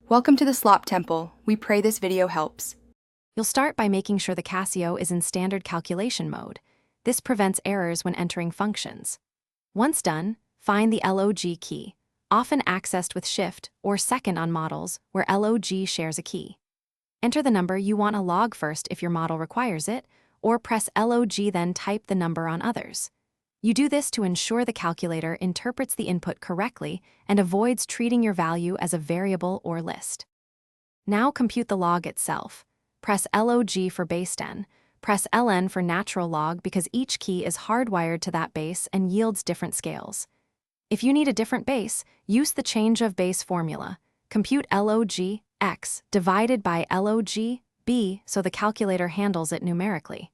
Welcome to the Slop Temple. We pray this video helps. You'll start by making sure the Casio is in standard calculation mode. This prevents errors when entering functions. Once done, find the log key, often accessed with Shift or Second on models where log shares a key. Enter the number you want to log first if your model requires it, or press log then type the number on others. You do this to ensure the calculator interprets the input correctly and avoids treating your value as a variable or list. Now compute the log itself. Press log for base 10. Press ln for natural log because each key is hardwired to that base and yields different scales. If you need a different base, use the change of base formula. Compute log x divided by log b so the calculator handles it numerically.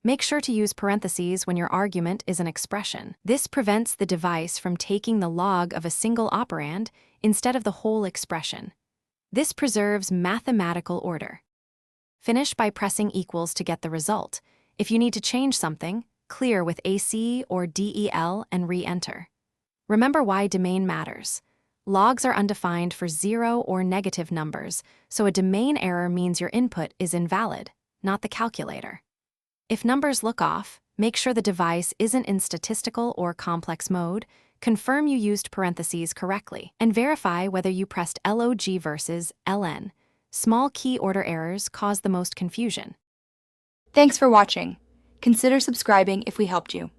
Make sure to use parentheses when your argument is an expression. This prevents the device from taking the log of a single operand instead of the whole expression. This preserves mathematical order. Finish by pressing equals to get the result. If you need to change something, clear with AC or DEL and re-enter. Remember why domain matters. Logs are undefined for 0 or negative numbers, so a domain error means your input is invalid, not the calculator. If numbers look off, make sure the device isn't in statistical or complex mode, confirm you used parentheses correctly, and verify whether you pressed log versus ln. Small key order errors cause the most confusion. Thanks for watching. Consider subscribing if we helped you.